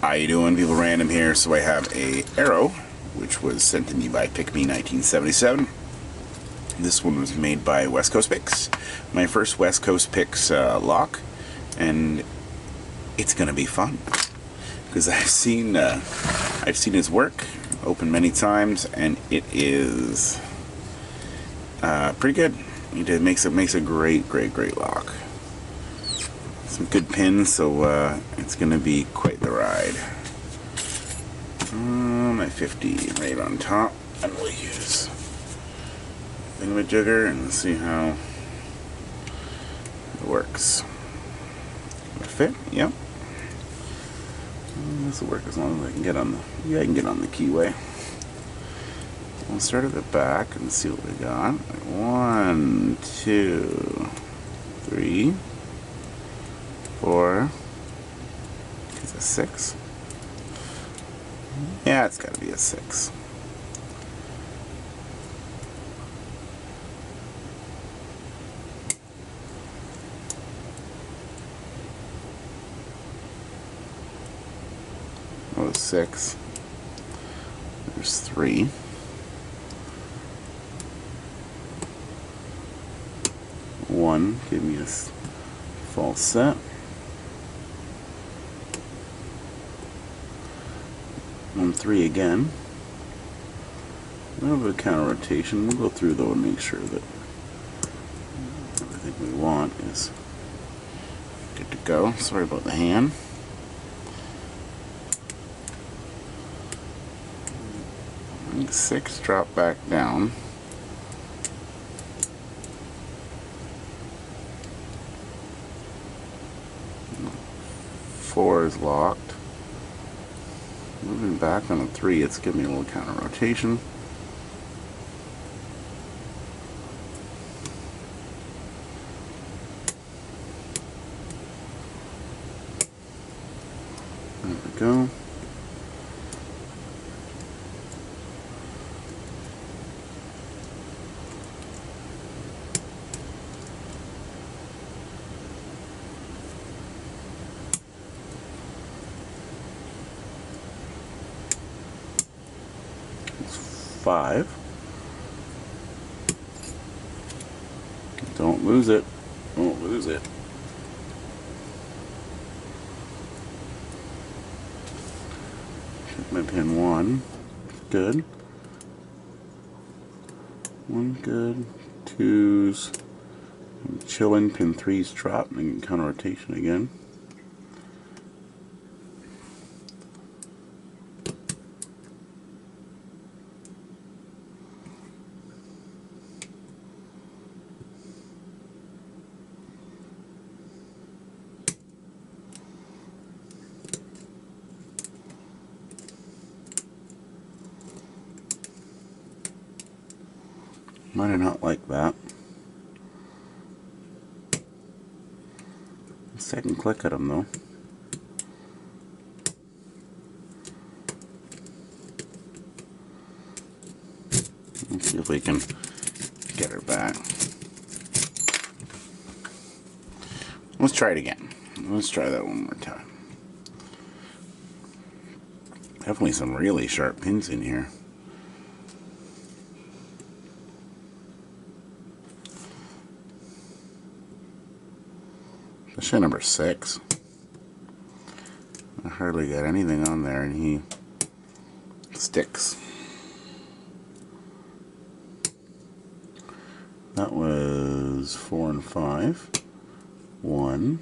How you doing, people? Random here. So I have a Arrow, which was sent to me by Pick-Me 1977. This one was made by West Coast Picks. My first West Coast Picks lock, and it's gonna be fun because I've seen his work open many times, and it is pretty good. It makes a great lock. Some good pins, so it's gonna be quite the ride. My 50 right on top, and we'll use thingamajigger and see how it works. Will it fit? Yep. This will work as long as I can get on the I can get on the keyway. We'll start at the back and see what we got. 1, 2, 3, 4. Is it 6? Yeah, it's got to be a 6. Oh, 6. There's 3. 1. Give me a false set. 1, 3 again. A little bit of counter rotation. We'll go through though and make sure that everything we want is good to go. Sorry about the hand. And 6, drop back down. 4 is locked. Moving back on a 3, it's giving me a little counter rotation. There we go. It's 5. Don't lose it. Don't lose it. Check my pin 1. Good. 1 good. 2s. I'm chilling. Pin 3's drop and counter rotation again. Might have not like that. Second click at him though. Let's see if we can get her back. Let's try it again. Let's try that one more time. Definitely some really sharp pins in here. Especially number 6. I hardly got anything on there, and he sticks. That was 4 and 5. 1.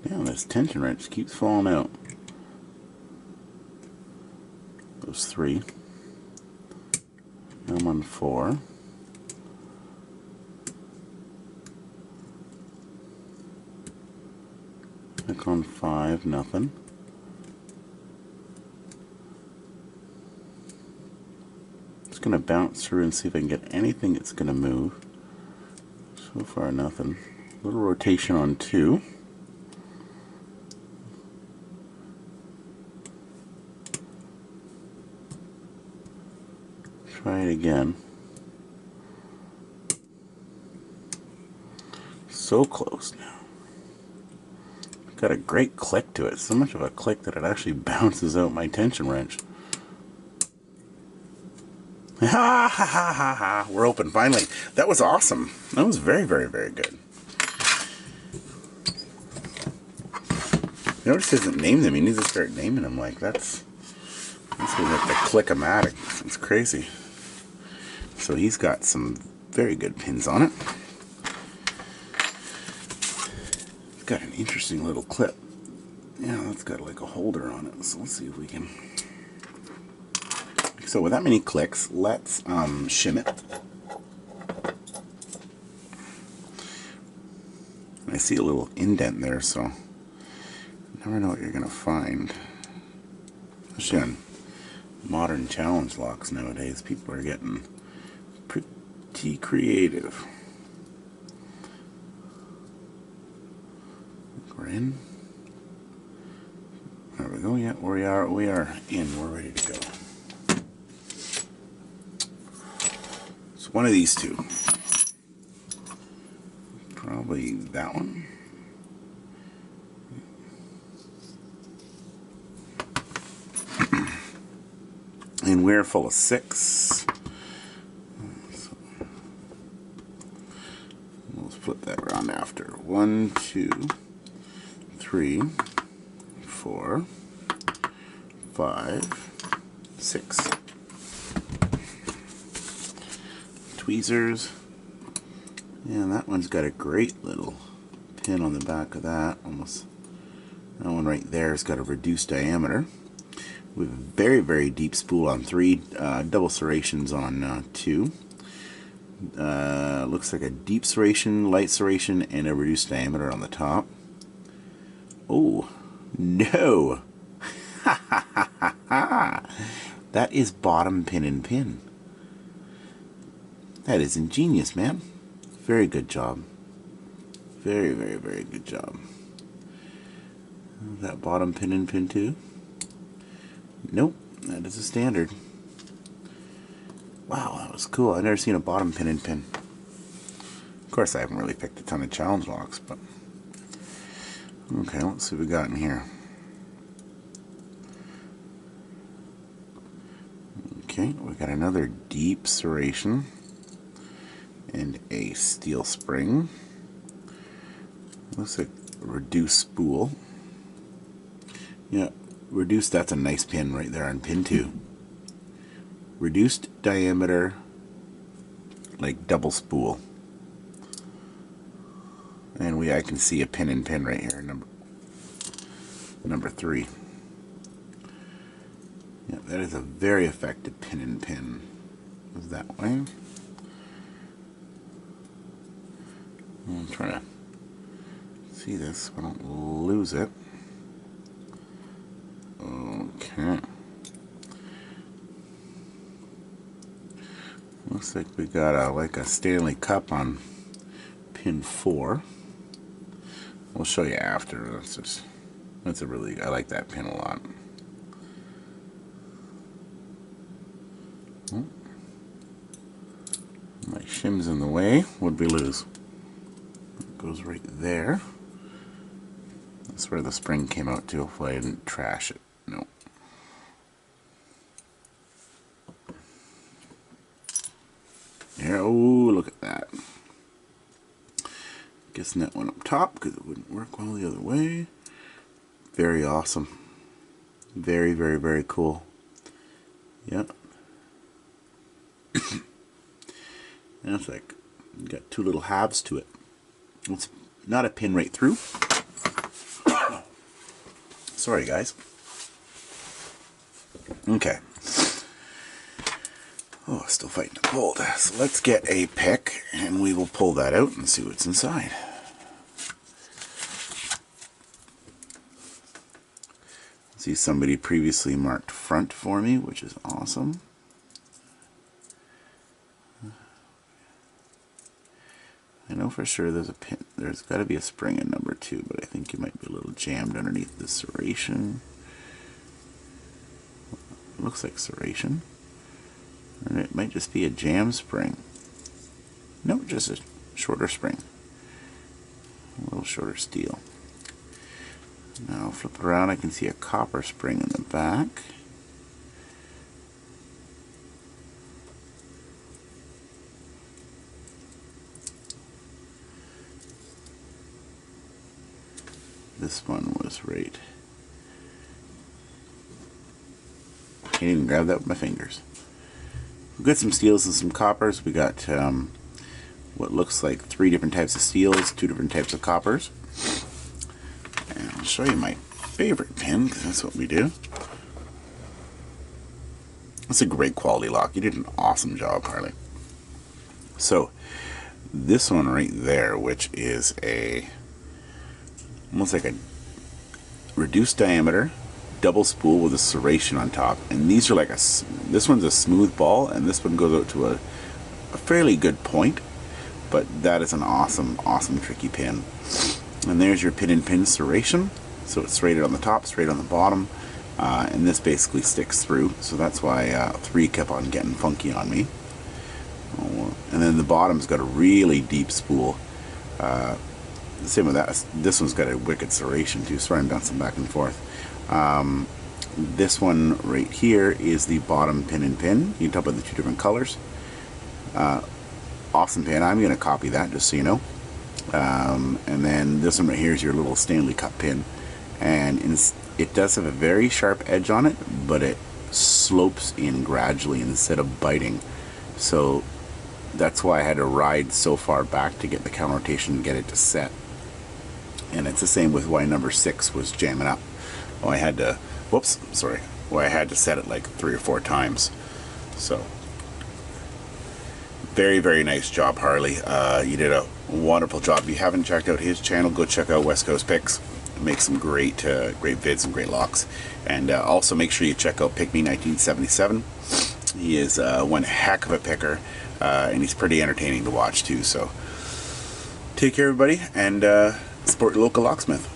Damn, this tension wrench keeps falling out. Those 3. I'm on 4. Click on 5, nothing. Just gonna bounce through and see if I can get anything that's gonna move. So far, nothing. A little rotation on 2. Try it again. So close now. Got a great click to it. So much of a click that it actually bounces out my tension wrench. Ha ha ha ha ha. We're open finally. That was awesome. That was very, very, very good. Notice he doesn't name them. He needs to start naming them. Like that's like the Click-O-Matic. It's crazy. So he's got some very good pins on it. It's got an interesting little clip. Yeah, it's got like a holder on it. So let's see if we can. So with that many clicks, let's shim it. I see a little indent there, so you never know what you're gonna find. Especially on modern challenge locks nowadays, people are getting pretty creative. We're in. There we go. Yeah, we are in. We're ready to go. So one of these two. Probably that one. And we're full of 6. So we'll flip that around after. 1, 2, 3, 4, 5, 6. Tweezers. And that one's got a great little pin on the back of that. Almost. That one right there has got a reduced diameter. We have a very, very deep spool on 3, double serrations on 2. Looks like a deep serration, light serration, and a reduced diameter on the top. Oh, no! Ha ha ha ha ha! That is bottom pin and pin. That is ingenious, man. Very good job. Very, very, very good job. That bottom pin and pin too? Nope, that is a standard. Wow, that was cool. I've never seen a bottom pin and pin. Of course, I haven't really picked a ton of challenge locks, but okay, let's see what we got in here. Okay, we got another deep serration and a steel spring. Looks like a reduced spool. Yeah, reduced, that's a nice pin right there on pin 2. Reduced diameter, like double spool. And I can see a pin and pin right here, number 3. Yeah, that is a very effective pin and pin. Goes that way. I'm trying to see this so I don't lose it. Okay. Looks like we got like a Stanley Cup on pin 4. We'll show you after. That's a really, I like that pin a lot. Oh. My shim's in the way. What'd we lose? It goes right there. That's where the spring came out to. Hopefully I didn't trash it. No. There, oh, look at that. Guessing that went up top because it wouldn't work well the other way. Very awesome. Very, very, very cool. Yep. And it's like, got 2 little halves to it. It's not a pin right through. Sorry, guys. Okay. Oh, still fighting the cold. So let's get a pick, and we will pull that out and see what's inside. See, somebody previously marked front for me, which is awesome. I know for sure there's a pin. There's got to be a spring in number 2, but I think you might be a little jammed underneath the serration. Looks like serration. And it might just be a jam spring. No, just a shorter spring. little shorter steel. Now flip it around, I can see a copper spring in the back. This one was right. Can't even grab that with my fingers. We've got some steels and some coppers. We got what looks like 3 different types of steels, 2 different types of coppers. And I'll show you my favorite pin, because that's what we do. It's a great quality lock. You did an awesome job, Harley. So this one right there, which is almost like a reduced diameter double spool with a serration on top, and these are like this one's a smooth ball, and this one goes out to a fairly good point, but that is an awesome tricky pin. And there's your pin and pin serration, so it's serrated on the top, straight on the bottom, and this basically sticks through, so that's why 3 kept on getting funky on me. And then the bottom's got a really deep spool. Same with that. This one's got a wicked serration too, so I'm bouncing back and forth. This one right here is the bottom pin and pin. You can tell by the 2 different colors. Awesome pin. I'm going to copy that just so you know. And then this one right here is your little Stanley Cup pin, and it does have a very sharp edge on it, but it slopes in gradually instead of biting. So that's why I had to ride so far back to get the counter rotation and get it to set. And it's the same with why number 6 was jamming up. Oh, I had to, whoops, sorry. Well, I had to set it like 3 or 4 times. So, very, very nice job, Harley. You did a wonderful job. If you haven't checked out his channel, go check out West Coast Picks. Make some great vids and great locks. And also make sure you check out Pick Me 1977. He is one heck of a picker, and he's pretty entertaining to watch too. So, take care, everybody, and support your local locksmith.